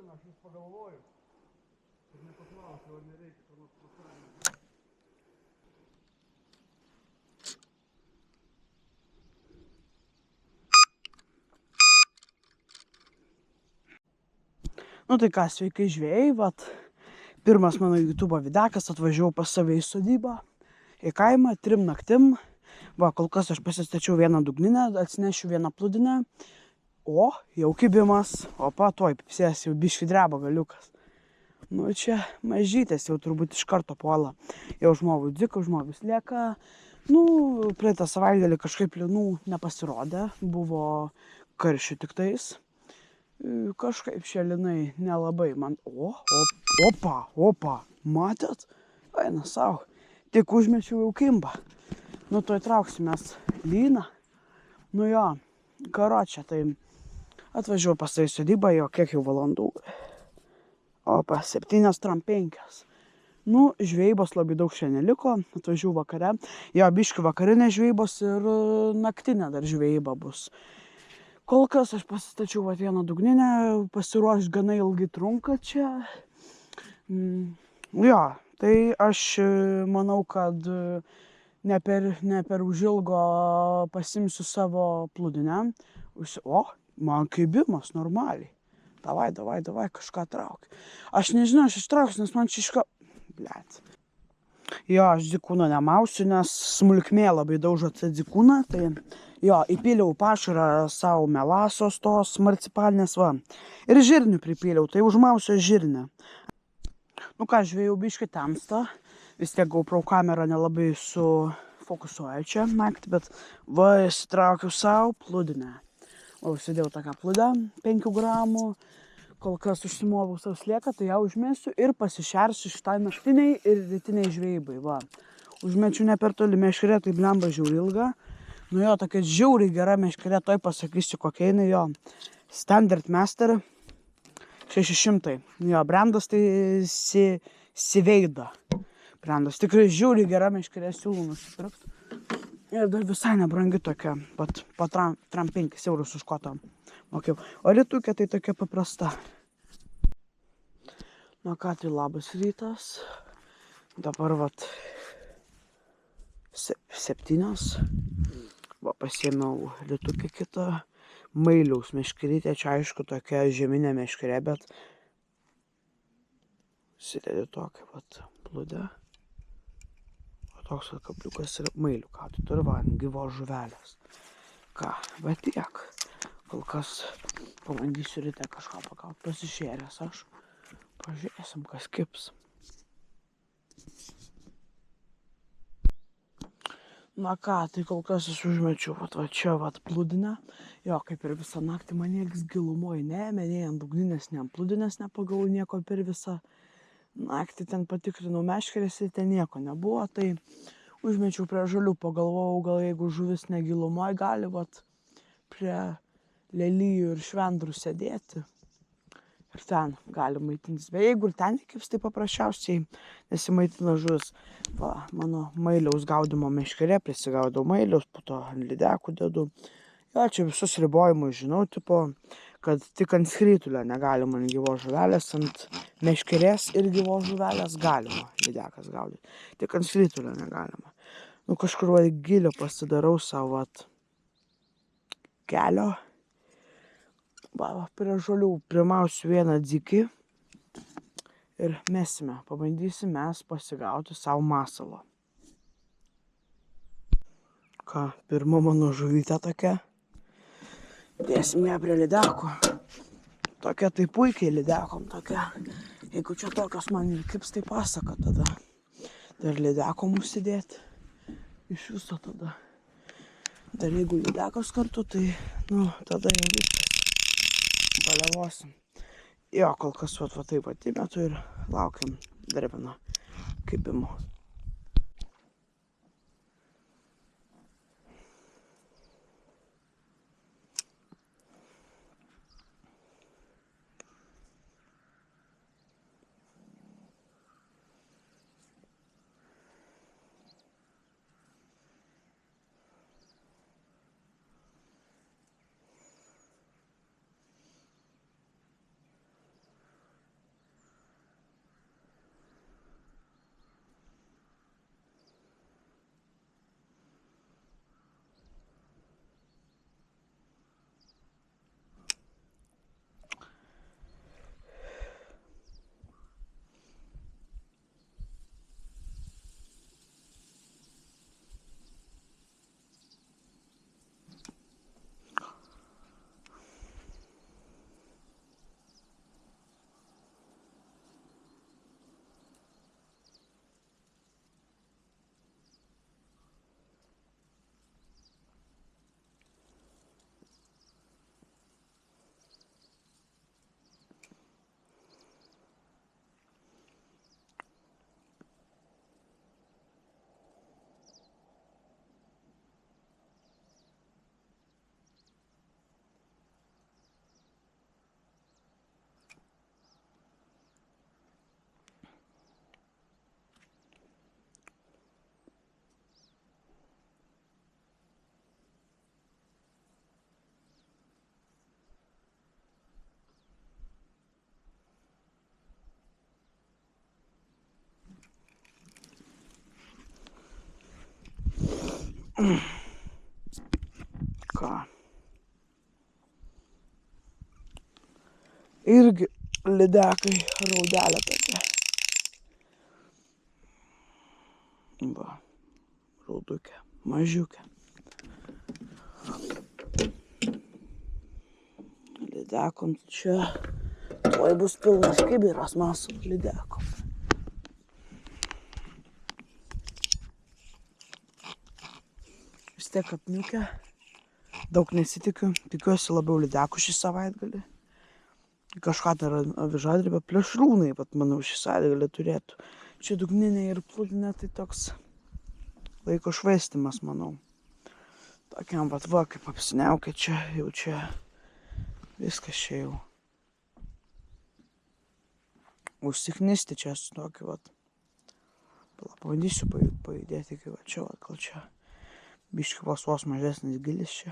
Aš vis pagalvoju, kad nepaklausiu, ar nereikia ką nors pasarinti. Nu tai ką, sveikai žvėjai, vat pirmas mano YouTube videkas, atvažiavau pas save į sodybą, į kaimą, 3 naktim. Va, kol kas aš pasistačiau vieną dugninę, atsinešiu vieną plūdinę. O, jau kibimas, opa, tuoj pipsės, jau biški dreba galiukas. Nu čia mažytės jau turbūt iš karto puola. Jau žmogui dziko, žmogus lieka. Nu, praeitą savaitgalį kažkaip linų nepasirodė, buvo karšių tik tais. Kažkaip šie linai nelabai man. Opa, matėt? Eina savo. Tik užmečiau jau kimbą. Nu, to įtrauksimės lyną. Nu jo, karočią, tai atvažiuoju pas tai sodybą, jo, kiek jau valandų. Opa, 7:05. Nu, žvejybos labai daug šiandien liko, atvažiuoju vakare. Jo, biški vakarinė žvejybos ir naktinė dar žvejyba bus. Kol kas aš pasistačiau vieną dugninę, pasiruošti gana ilgai trunka čia. Jo, tai aš manau, kad ne per užilgo pasimsiu savo plūdinę. O, man kibimas normaliai. Davai, kažką trauk. Aš nežinau, aš ištrauksiu, nes man čia iška... Blet. Jo, aš dzikūną nemausiu, nes smulkmė labai daužo dzikūną, tai jo, įpyliau pašarą savo melasos tos marcipalinės, va. Ir žirnių pripyliau, tai užmausiu žirnę. Nu ką, žvėjau biški tamsta, vis tiek GoPro kamera nelabai sufokusuoja čia naktį, bet va, įsitraukiau savo plūdinę. O, užsidėjau tokią plūdę, 5 gramų. Kol kas užsimovau savo slieką, tai ją užmėsiu ir pasišersiu šitai naktiniai ir rytiniai žvejybai, va. Užmečiu ne per toli meškerė, tai blemba žiauri ilga. Nu jo, tokia žiauriai gera meškerė, toj pasakysiu kokia jinai jo. Standard Master 600. Jo, brandas tai Siveida. Brandas tikrai žiauriai gera meškerė, siūlau nusipirkti. Ir dar visai nebrangi tokia, pat po 5 eurus už kotą. Okay. O rytukė tai tokia paprasta. Nu ką, tai labas rytas. Dabar vat 7. Va, pasiėmiau rytukę kitą. Mailiaus meškerytė, čia aišku tokia žeminė meškerė, bet sidedi tokia vat plūdę. O toks kabliukas ir mailių, ką tu turi, va, gyvos žuvelės. Ką, va tiek. Kol kas pabandysiu ryte kažką pagauti, pasišėręs aš. Pažiūrėsim, kas kips. Na ką, tai kol kas aš užmečiau va čia plūdinę. Jo, kaip ir visą naktį man niekas gilumoje neėmė, nei ant dugninės, nei ant plūdinės nepagavau nieko per visą naktį. Ten patikrinau meškerės ir ten nieko nebuvo, tai užmečiau prie žalių, pagalvojau, gal jeigu žuvis negilumoje gali vat prie lelijų ir švendrų sėdėti. Ir ten gali maitintis. Bet jeigu ir ten įkips, tai paprasčiausiai nesimaitina žuvis. Va, mano mailiaus gaudimo meškerė, prisigaudau mailiaus, po to ant lydekų dedu. Jo, čia visus ribojimus žinau, tipo, kad tik ant skrytulio negalima ant gyvos žuvelės, ant meškerės ir gyvos žuvelės galima lydekas gaudyti. Tik ant skrytulio negalima. Nu, kažkur va gilio pasidarau savo kelio. Va, prie žolių primausiu vieną dzikį ir mesime, pabandysim mes pasigauti savo masalo. Ką, pirma mano žuvytė tokia. Dėsim ją prie lydekų. Tokia tai puikiai lydekom tokia. Jeigu čia tokios man ir kips, tai pasaka tada. Dar lydekom užsidėti. Iš viso tada. Dar jeigu lydekos kartu, tai, nu, tada jau viskas. Palevosim. Jo, kol kas va taip atimetu ir laukiam dar vieno kibimo. Ką? Irgi lydekai, raudelė tokia. Va, raudukė, mažiukė. Lydekom čia, tuoj bus pilnas kibiras masų lydekom. Vis tiek apniukę, daug nesitikiu, tikiuosi labiau lydekų šį savaitgalį. Kažką dar avižadrį, bet plėšrūnai, manau, šį savaitgalį turėtų. Čia dugninė ir plūdinė, tai toks laiko švaistimas, manau. Tokiam va, kaip apsiniaukia čia, jau čia, viskas čia jau. Užsiknisti čia su tokiu, va. Pabandysiu pajudėti iki va čia, va, gal čia. Biški vos mažesnis gilis čia.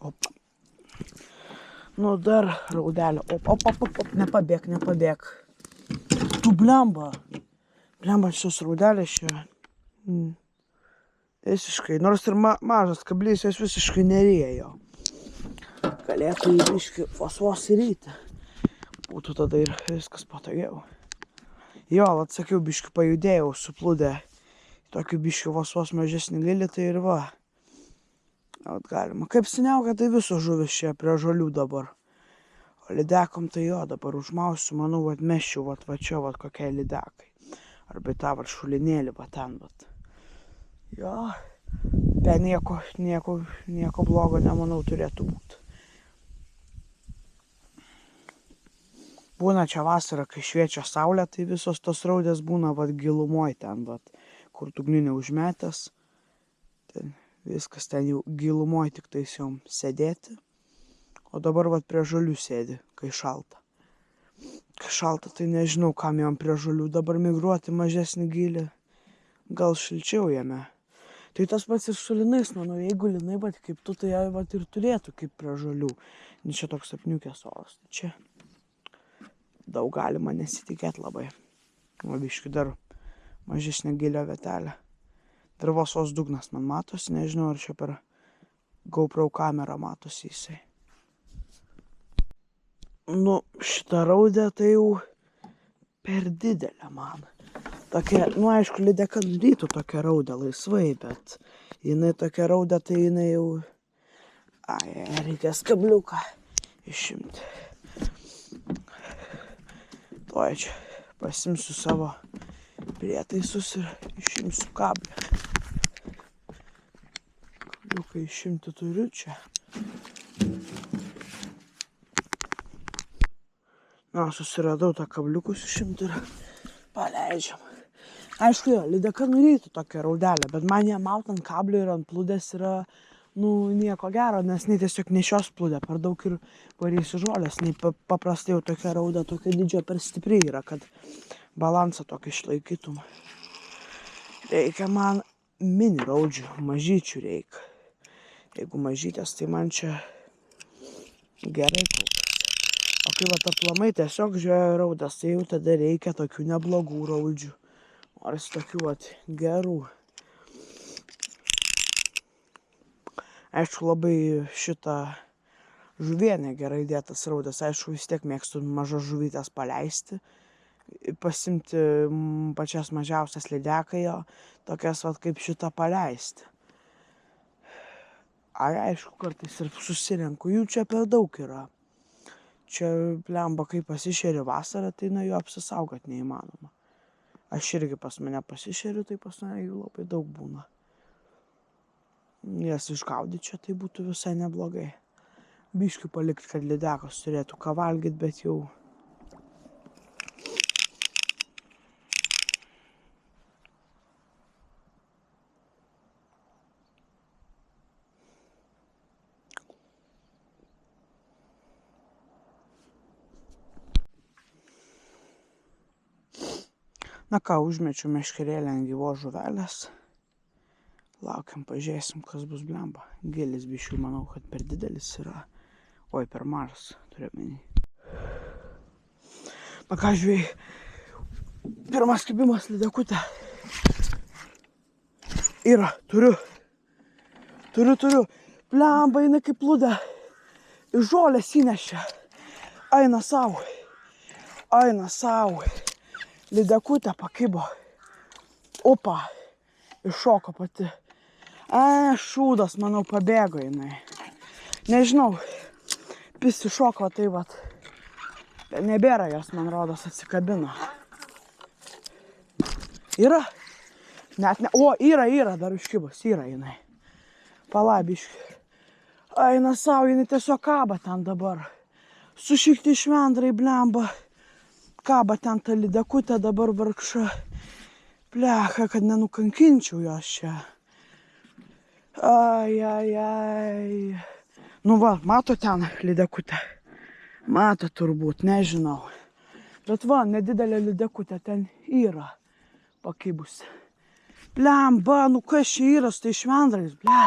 Op. Nu dar raudelė. Op. Nepabėg. Tu blemba. Blemba šios raudelės čia. Visiškai, nors ir mažas kablys, jos visiškai nerėjo. Galėtų į biškį vos įryti. Būtų tada ir viskas patogiau. Jo, atsakiau, biškį pajudėjau, suplūdė. Tokį biškį vos mažesnį gilį, tai ir va. Vat galima. Kaip seniaukia, tai visos žuvis čia prie žolių dabar. O lydekom tai jo, dabar užmausiu, manau, atmeščiau, va čia, kokie lydekai. Arba tą šulinėlį, ten. Jo, be nieko blogo, nemanau, turėtų būti. Būna čia vasara, kai šviečia saulė, tai visos tos raudės būna gilumoj ten, kur dugninė užmetęs. Ten viskas ten jau gilumoj tik tais jom sėdėti. O dabar prie žolių sėdi, kai šalta. Kai šalta, tai nežinau, kam jom prie žolių dabar migruoti mažesnį gilį. Gal šilčiau jame. Tai tas pats ir su linais, manau, jeigu linai, kaip tu, tai ir turėtų kaip prie žolių. Nes čia toks apniukęs oras. Čia daug galima nesitikėti labai. O biški dar mažesnė gilio vietelė. Dar vos dugnas man matosi, nežinau, ar čia per GoPro kamerą matosi jisai. Nu, šitą raudę tai jau per didelė man. Tokia, aišku, lydeka nurytų tokią raudę laisvai, bet jinai tokia raudę, tai jinai jau... reikės kabliuką išimti. Tuoj čia pasimsiu savo prietaisus ir išimsiu kablį. Kabliuką išimti turiu čia. Susiradau tą kabliukus išimti ir paleidžiam. Aišku, jo, lydeka nurytų tokią raudelę, bet man ją maut ant kablio ir ant plūdės yra, nieko gero, nes tiesiog nešios plūdė, per daug ir varysiu žolės, paprastai jau tokia rauda, tokia didžio per stipri yra, kad balansą tokį išlaikytum. Reikia man mini raudžių, mažyčių reikia. Jeigu mažytės, tai man čia gerai kaupiasi. O kai aplamai tiesiog žvejojau raudas, tai jau tada reikia tokių neblogų raudžių. Nors tokių gerų. Aišku, labai šitą žuvienę gerai dėtas raudas. Aišku, vis tiek mėgstu mažas žuvytės paleisti. Pasimti pačias mažiausias lydekai, o tokias kaip šitą paleisti. Aišku, kartais ir susirenku, jų čia per daug yra. Čia blemba, kai pasišeri vasarą, tai nuo jų apsisaugot neįmanoma. Aš irgi pas mane pasišeriu, tai pas mane jų labai daug būna. Jas išgaudyti čia tai būtų visai neblogai. Biškių palikti, kad lydekas turėtų ką valgyti, bet jau... Na ką, užmečiu meškerėlę ant gyvos žuvelės. Laukiam, pažiūrėsim, kas bus blemba. Gilis biškių, manau, kad per didelis yra. Oi, per mažas, turiu menį. Na ką, žvėjai, pirmas kibimas lydekutė. Yra, turiu. Blemba, jinai kaip plūdė. Iš žolės įnešė. Eina savo. Lydekutė pakibo. Opa. Iššoko pati. Šūdas, manau, pabėgo jinai. Nežinau. Pisi šoko, tai vat. Nebėra jos, man rodos, atsikabino. Yra? Net ne. O, yra, dar iškibus. Yra jinai. Palabiški. Eina savo, jinai tiesiog kaba ten dabar. Sušikti švendrai, blemba. Kaba ten ta lydekutė dabar vargša. Plecha, kad nenukankinčiau jos čia. Ai. Nu va, mato ten lydekutę? Mato turbūt, nežinau. Bet va, nedidelė lydekutė ten yra pakibusi. Blemba, nu kas čia yra su tai švendrais, ble.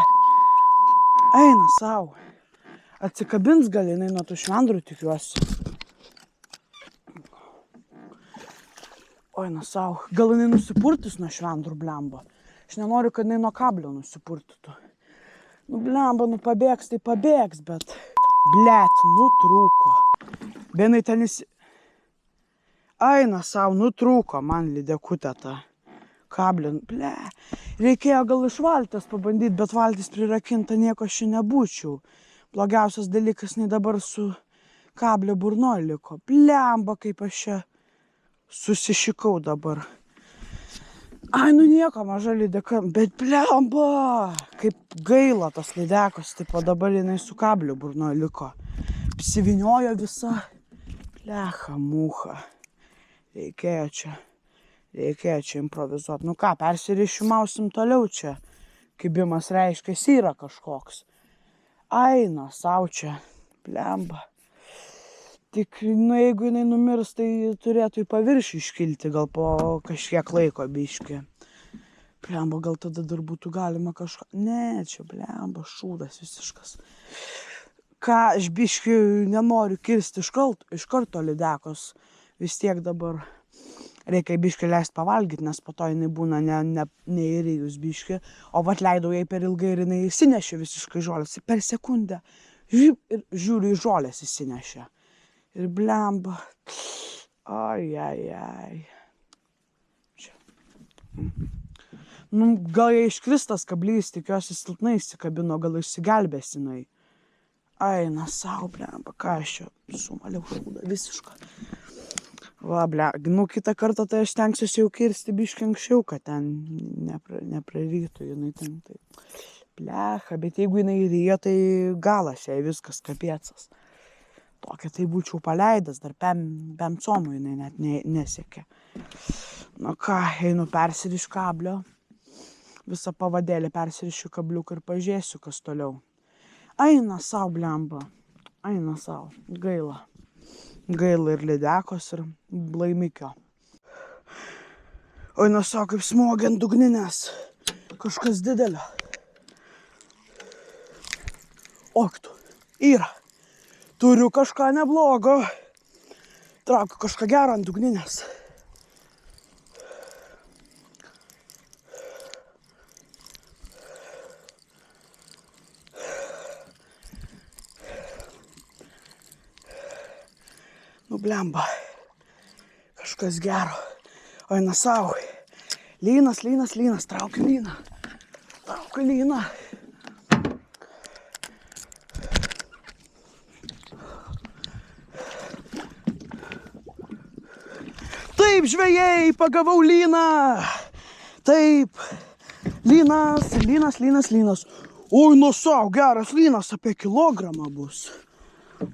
Eina savo. Atsikabins gal jinai nuo tų švendrų, tikiuosi. Eina savo. Gal jinai nusipurtis nuo švendrų, blemba. Aš nenoriu, kad jinai nuo kablio nusipurtytų. Nu, blemba, nu pabėgs, tai pabėgs, bet... Blet, nutrūko. Benai ten Eina savo, nutrūko man lydekutė ta. Kablin, ble. Reikėjo gal iš valties pabandyti, bet valtis prirakinta, nieko aš nebūčiau. Blogiausias dalykas, nei dabar su kablio burnoj liko. Blemba, kaip aš čia susišikau dabar. Ai, nu nieko, maža lydeka, bet blemba, kaip gaila tas lydekos, taip o dabar jinai su kablio burnoj liko. Apsiviniojo visa. Plecha, mucha. Reikėjo čia improvizuoti. Nu ką, persirišimausim toliau čia. Kibimas reiškia, yra kažkoks. Eina, sau čia. Blemba. Tik, nu jeigu jinai numirs, tai turėtų į paviršį iškilti gal po kažkiek laiko biškį. Blemba, gal tada dar būtų galima kažką. Ne, čia blemba, šūdas visiškas. Ką, aš biškį nenoriu kirsti iš karto lydekos. Vis tiek dabar reikia biškį leisti pavalgyti, nes po to jinai būna neįrėjus biškį. O vat leidau jai per ilgai ir jinai įsinešė visiškai žolės. Per sekundę ir žiūriu į žolės įsinešė. Ir blemba. Ai. Čia. Nu, gal jai iškristas kablys, tikiuosi silpnai įsikabino, gal išsigelbės jinai. Eina savo, blemba, ką aš čia sumaliau šūdą visišką. Va, ble, nu kitą kartą tai aš stengsiuosi jau kirsti biškį anksčiau, kad ten neprarytų jinai ten. Tai. Blecha, bet jeigu jinai ryjo, tai galas jai viskas kapiecas. Tokia tai būčiau paleidęs, dar pem comų jinai net nesiekė. Nu ką, einu persiriš kablio. Visą pavadėlį persirišiu kabliuką ir pažiūrėsiu, kas toliau. Eina savo, blemba. Eina savo. Gaila. Gaila ir lydekos, ir laimikio. Eina savo, kaip smogia ant dugninės. Kažkas didelio. Oktų. Yra. Turiu kažką neblogo. Traukiu kažką gerą ant dugninės. Nu, blemba. Kažkas gero. Eina savo. Lynas. Traukiu lyną. Taip, žvejai, pagavau lyną. Taip. Lynas. Oi, nu savo, geras lynas, apie kilogramą bus.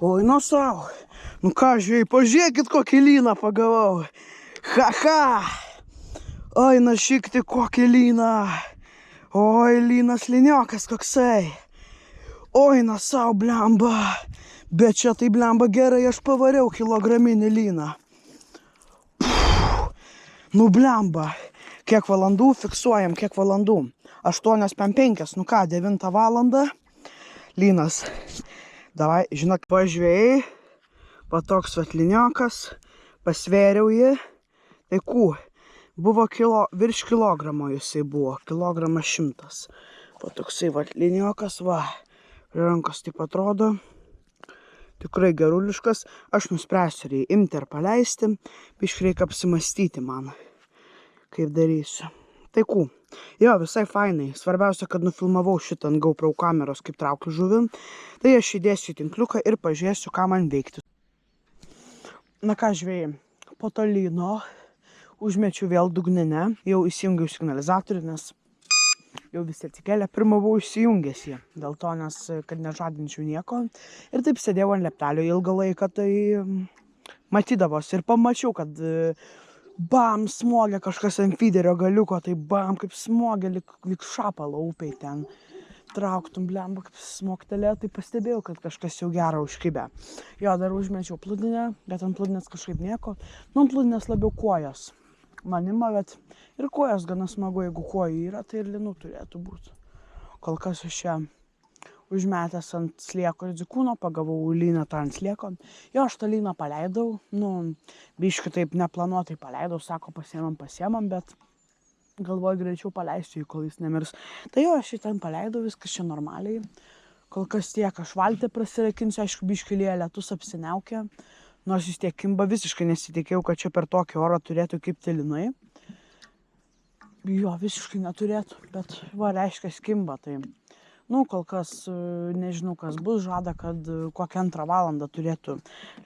Oi, nu savo. Nu ką, žvejai, pažiūrėkit, kokį lyną pagavau. Ha. Oi, našikti, kokį lyną. Oi, lynas liniokas koksai. Oi, na savo, blemba. Bet čia tai, blemba, gerai, aš pavariau kilograminį lyną. Nu, blemba. Kiek valandų fiksuojam, 8:05, nu ką, 9 valandą. Lynas, davai, žinok, pažvėjai, va toks vatliniokas, pasvėriau jį, tai buvo virš kilogramo jisai buvo, kilogramas 100. Va toksai vatliniokas, va, rankos taip atrodo, tikrai geruliškas, aš nuspręsiu jį imti ir paleisti, biškai reikia apsimastyti man, kaip darysiu. Tai jo, visai fainai. Svarbiausia, kad nufilmavau šitą ant GoPro kameros, kaip traukiu žuvį. Tai aš įdėsiu į tinkliuką ir pažiūrėsiu, ką man veikti. Na ką, žvėjai, po to lyno užmečiau vėl dugninę. Jau įsijungiau signalizatorių, nes jau visi atsikėlė. Pirmą buvau įsijungęs jį, dėl to, nes kad nežadinčiau nieko. Ir taip sėdėjau ant leptelio ilgą laiką, tai matydavos. Ir pamačiau, kad bam, smogė kažkas ant fiderio galiuko, tai bam, kaip smogė, lyg šapalo upiai ten. Trauktum, blemba, kaip smogtelė, tai pastebėjau, kad kažkas jau gerą užkibė. Jo, dar užmečiau plūdinę, bet ant plūdinės kažkaip nieko. Nu, ant plūdinės labiau kojos. Manima, bet ir kojos gana smagu, jeigu kojų yra, tai ir linų turėtų būti. Kol kas aš čia užmetęs ant slieko dzikūno, pagavau lyną tą ant slieko. Jo, aš tą lyną paleidau, biškai taip neplanuotai paleidau, sako pasiemam, bet galvoju greičiau paleisiu jį, kol jis nemirs. Tai jo, aš jį ten paleidau, viskas čia normaliai. Kol kas tiek, aš valtį prasirakinsiu, aišku, biškai lietus apsiniaukė. Nors vis tiek kimba, visiškai nesitikėjau, kad čia per tokį orą turėtų kibti linai. Jo, visiškai neturėtų, bet va, reiškia kimba, tai kol kas nežinau, kas bus, žada, kad kokią 2 valandą turėtų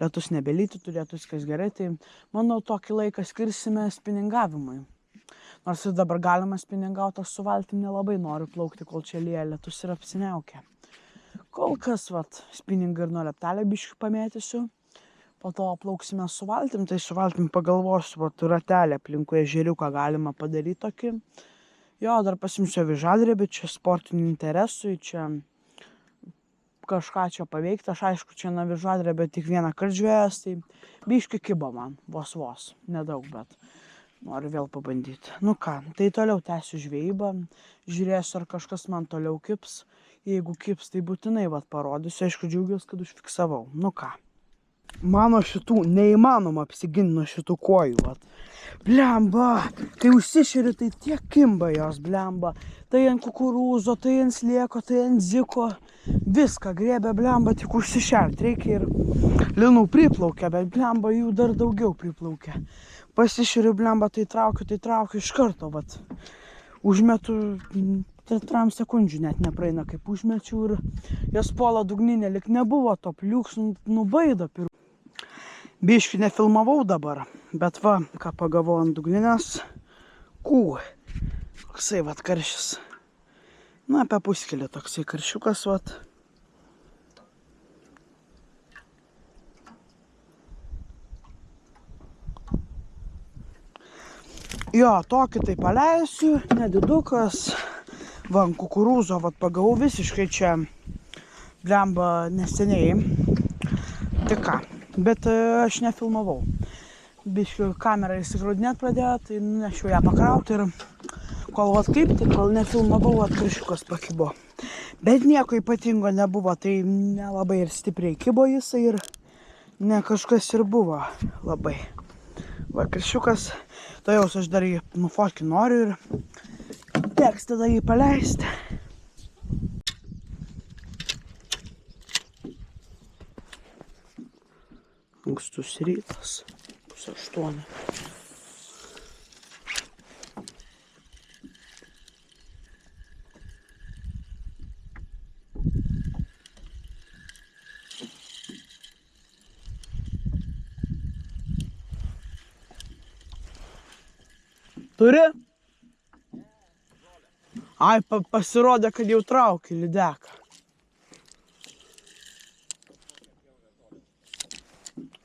lietus nebelyti, turėtų viskas gerai, tai manau, tokį laiką skirsime spiningavimui. Nors ir dabar galima spiningauti, aš su valtim nelabai noriu plaukti, kol čia lyja lietus ir apsiniaukia. Kol kas, spiningą ir nuo leptelę biškį pamėtysiu. Po to plauksime su valtim, tai su valtim pagalvosiu, ratelę aplinkui ežeriuką galima padaryti tokį. Jo, dar pasimsiu avižadrebį, čia sportinių interesų, čia kažką čia paveikti. Aš aišku, čia nuo avižadrebio tik vieną kartą žvėjęs, tai biškį kibo man, vos, nedaug, bet noriu vėl pabandyti. Nu ką, tai toliau tęsiu žvejybą, žiūrėsiu, ar kažkas man toliau kips. Jeigu kips, tai būtinai parodysiu, aišku, džiaugiuosi, kad užfiksavau. Nu ką. Mano šitų neįmanoma apsiginti nuo šitų kojų. Blemba, kai užsišeri, tai tiek kimba jos, blemba. Tai ant kukurūzo, tai ant slieko, tai ant ziko. Viską griebia, blemba, tik užsišert. Reikia ir linų priplaukia, bet blemba jų dar daugiau priplaukia. Pasišeriu, blemba, tai traukiu iš karto. Užmetu 3 sekundžių net nepraeina, kaip užmečiau ir jos puola dugninė, lyg nebuvo to pliūks, nubaido pirmą. Biškį nefilmavau dabar, bet ką pagavau ant dugninės. Toksai karšis. Apie puskilį toksai karšiukas, Jo, tokį tai paleisiu, nedidukas. Ant kukurūzo pagavau visiškai čia, blemba, neseniai. Tai ką, bet aš nefilmavau. Biškiu kamerą įsikraudinėt pradėjo, tai nunešiau ją pakrauti ir kol kol nefilmavau, karšiukas pakibo. Bet nieko ypatingo nebuvo, tai nelabai ir stipriai kibo jisai ir ne kažkas ir buvo labai. Karšiukas, tai jau aš dar jį nufotkinti noriu ir teks tada jį paleisti. Ankstus rytas, 7:30. Turi? Ai, pasirodė, kad jau traukia lydeką.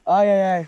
Ai.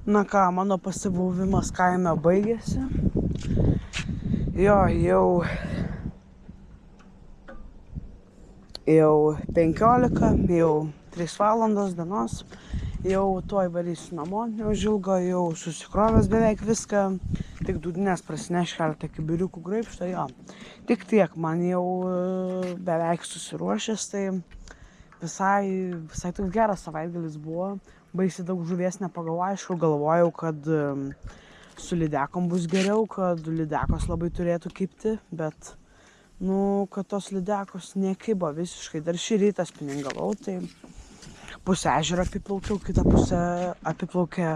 Na ką, mano pasibuvimas kaime baigėsi. Jo, jau 15, jau 3 valandos dienos. Jau tuoj varysiu namo, neužilgo, jau susikrovęs beveik viską. Tik dūdinės prasineš keletą kibiriukų graibšto, jo. Tik tiek, man jau beveik susiruošęs, tai visai toks geras savaitgalis buvo. Baisiai daug žuvies nepagavau, aišku, galvojau, kad su lydekom bus geriau, kad lydekos labai turėtų kibti, bet, kad tos lydekos nekibo visiškai. Dar šį rytą spiningavau, tai pusę ežerą apiplaukiau, kitą pusę apiplaukė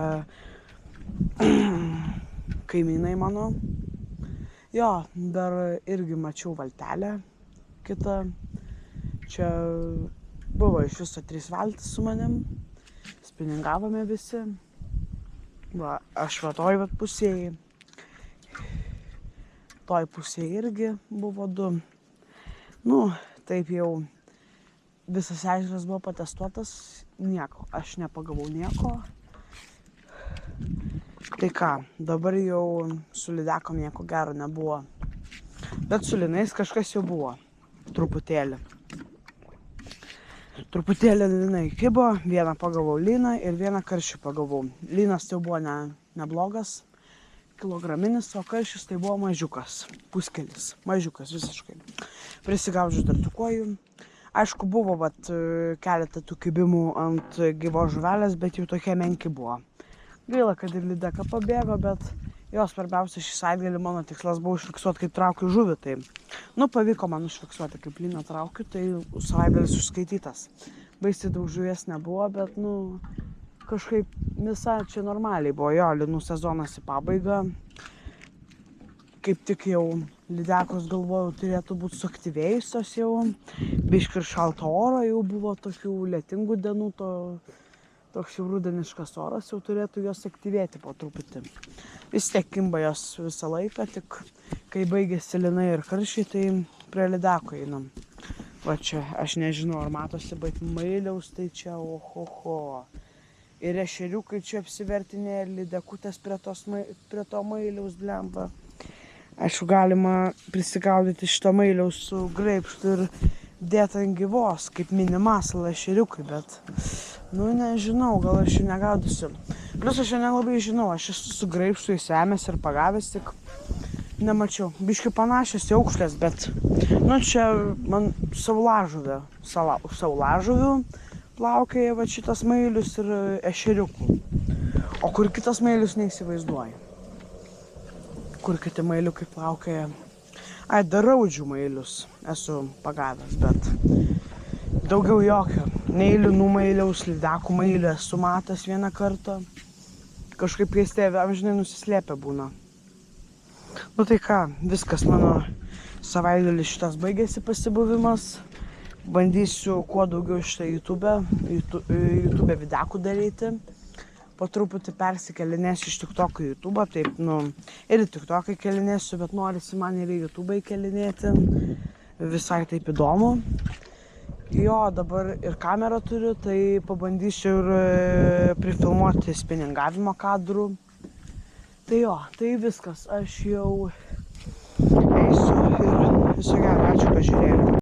kaimynai mano. Jo, dar irgi mačiau valtelę kitą. Čia buvo iš viso 3 valtis su manim. Spiningavome visi. Va, aš va toj pusėje. Toj pusėje irgi buvo 2. Taip jau visas ežeras buvo patestuotas. Nieko, aš nepagavau nieko. Tai ką, dabar jau su lydekom nieko gero nebuvo. Bet su lynais kažkas jau buvo. Truputėlį lynai kibo, vieną pagavau lyną ir vieną karšį pagavau. Lynas tai buvo neblogas, kilograminis, o karšis tai buvo mažiukas, puskelis, mažiukas visiškai. Prisigaudžiu dar tukuoju. Aišku, buvo keletą tų kibimų ant gyvos žuvelės, bet jau tokie menki buvo. Gaila, kad ir lydeka pabėgo, bet jos svarbiausia šį savaitgalį mano tikslas buvo užfiksuoti, kaip traukiu žuvį. Tai, pavyko man užfiksuoti, kaip lyną traukiu, tai savaitgalis užskaitytas. Baisiai daug žuvies nebuvo, bet, kažkaip visai čia normaliai buvo. Jo, lynų sezonas į pabaigą. Kaip tik jau lydekos, galvojau, turėtų būti suaktyvėjusios jau. Biškį ir šalto oro jau buvo tokių lietingų dienų, toks jau rudeniškas oras, jau turėtų jos aktyvėti po truputį. Vis tiek kimba jos visą laiką, tik kai baigėsi lynai ir karšiai, tai prie lydeko einam. Va čia, aš nežinau, ar matosi, bet mailiaus tai čia, ohoho. Ir ešeriukai čia apsivertinė, ir lydekutės prie to mailiaus blemba. Aišku, galima prisigaudyti šito mailiaus su graibštu ir dėti ant gyvos, kaip mini masalą ešeriukai, bet nežinau, gal aš jų negaudysiu. Plius aš jau nelabai žinau, aš esu su graibštu įsiėmęs ir pagavęs, tik nemačiau. Biški panašios į aukšlės, bet čia man saulažuvių plaukėja va šitas mailius ir ešeriukų. O kur kitas mailius neįsivaizduoju. Kur kiti mailiukai plaukėja. Dar raudžių mailius esu pagavęs, bet daugiau jokio. Nei lynų mailiaus, lydekų mailių esu matęs vieną kartą. Kažkaip keistai, amžinai nusislėpę būna. Tai ką, viskas mano savaitgalis šitas baigėsi pasibuvimas. Bandysiu kuo daugiau šitą YouTube videkų daryti. Po truputį persikelinėsiu iš TikToko į YouTube, taip, ir į TikToką kelinėsiu, bet norisi man ir į YouTube kelinėti. Visai taip įdomu. Jo, dabar ir kamerą turiu, tai pabandysiu ir prifilmuoti spiningavimo kadrų. Tai jo, tai viskas, aš jau eisiu ir viso gero, ačiū, kad žiūrėjau.